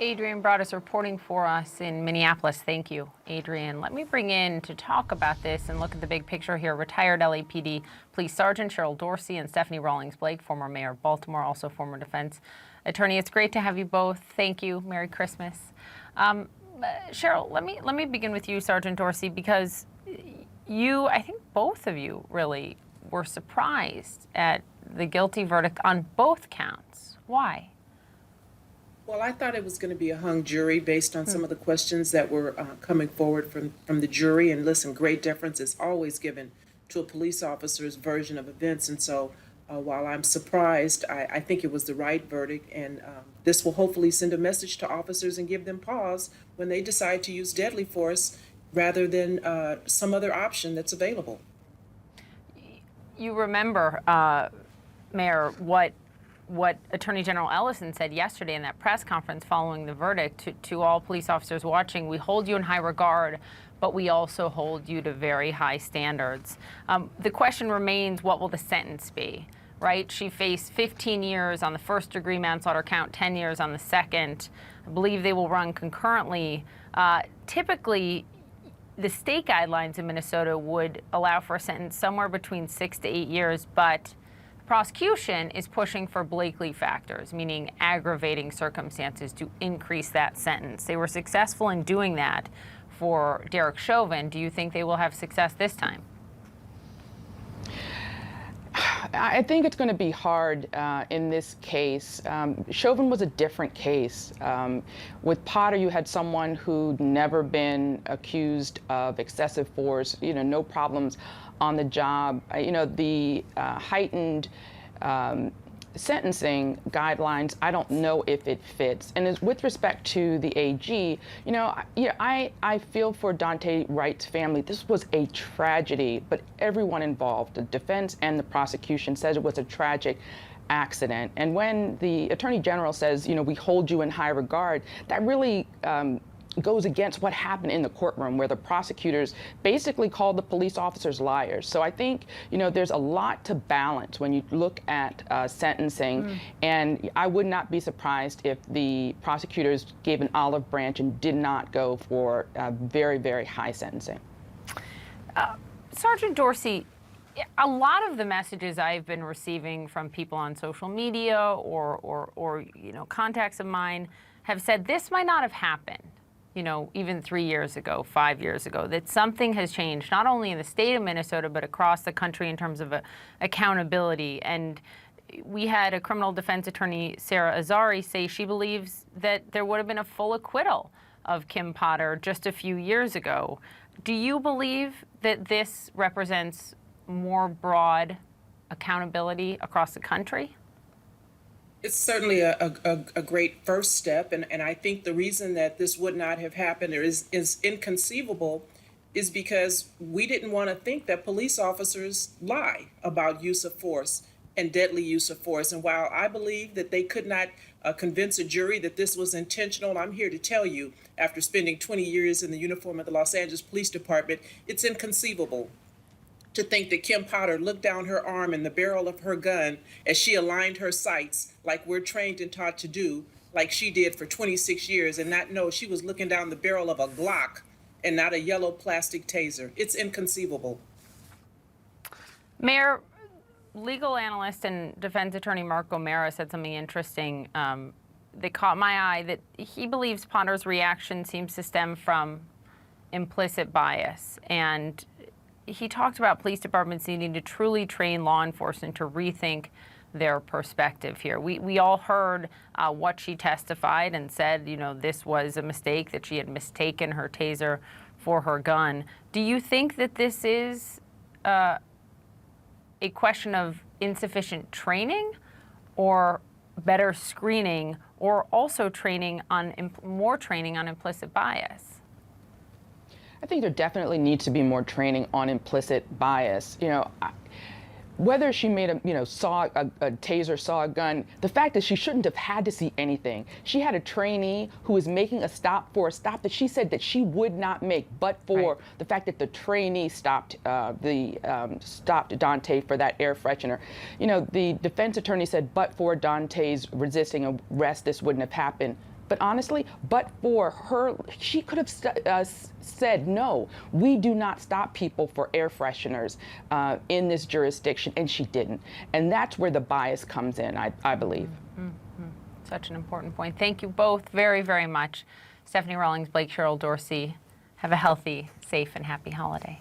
Adrian Broadus reporting for us in Minneapolis. Thank you, Adrian. Let me bring in to talk about this and look at the big picture here. Retired LAPD Police Sergeant Cheryl Dorsey and Stephanie Rawlings-Blake, former mayor of Baltimore, also former defense attorney. It's great to have you both. Thank you. Merry Christmas. Cheryl, let me begin with you, Sergeant Dorsey, because I think both of you really were surprised at the guilty verdict on both counts. Why? Well, I thought it was going to be a hung jury based on some of the questions that were coming forward from the jury. And listen, great deference is always given to a police officer's version of events. And so while I'm surprised, I think it was the right verdict. And this will hopefully send a message to officers and give them pause when they decide to use deadly force rather than some other option that's available. You remember, Mayor, what Attorney General Ellison said yesterday in that press conference following the verdict to all police officers watching: we hold you in high regard, but we also hold you to very high standards. The question remains, what will the sentence be, right? She faced 15 years on the first-degree manslaughter count, 10 years on the second. I believe they will run concurrently. Typically, the state guidelines in Minnesota would allow for a sentence somewhere between 6 to 8 years, but prosecution is pushing for Blakely factors, meaning aggravating circumstances, to increase that sentence. They were successful in doing that for Derek Chauvin. Do you think they will have success this time? I think it's going to be hard in this case. Chauvin was a different case. With Potter, you had someone who'd never been accused of excessive force, no problems on the job. The heightened sentencing guidelines, I don't know if it fits. And with respect to the AG, I feel for Daunte Wright's family. This was a tragedy, but everyone involved, the defense and the prosecution, says it was a tragic accident. And when the Attorney General says, we hold you in high regard, that really goes against what happened in the courtroom, where the prosecutors basically called the police officers liars. So I think, there's a lot to balance when you look at sentencing. And I would not be surprised if the prosecutors gave an olive branch and did not go for very, very high sentencing. Sergeant Dorsey, a lot of the messages I've been receiving from people on social media or contacts of mine have said this might not have happened, even 3 years ago, 5 years ago, that something has changed, not only in the state of Minnesota, but across the country in terms of accountability. And we had a criminal defense attorney, Sarah Azari, say she believes that there would have been a full acquittal of Kim Potter just a few years ago. Do you believe that this represents more broad accountability across the country? It's certainly a great first step, and I think the reason that this would not have happened or is inconceivable is because we didn't want to think that police officers lie about use of force and deadly use of force. And while I believe that they could not convince a jury that this was intentional, I'm here to tell you, after spending 20 years in the uniform of the Los Angeles Police Department, it's inconceivable to think that Kim Potter looked down her arm in the barrel of her gun as she aligned her sights like we're trained and taught to do, like she did for 26 years, and not know she was looking down the barrel of a Glock and not a yellow plastic taser. It's inconceivable. Mayor, legal analyst and defense attorney Mark O'Mara said something interesting that caught my eye, that he believes Potter's reaction seems to stem from implicit bias. And he talked about police departments needing to truly train law enforcement to rethink their perspective here. We all heard what she testified and said, this was a mistake, that she had mistaken her taser for her gun. Do you think that this is a question of insufficient training, or better screening, or also more training on implicit bias? I think there definitely needs to be more training on implicit bias. Whether she made saw a taser, saw a gun, the fact that she shouldn't have had to see anything. She had a trainee who was making a stop for a stop that she said that she would not make, but for the fact that the trainee stopped Daunte for that air freshener. The defense attorney said, but for Daunte's resisting arrest, this wouldn't have happened. But honestly, but for her, she could have said, no, we do not stop people for air fresheners in this jurisdiction, and she didn't. And that's where the bias comes in, I believe. Such an important point. Thank you both very, very much. Stephanie Rawlings, Blake Sherrill, Dorsey, have a healthy, safe, and happy holiday.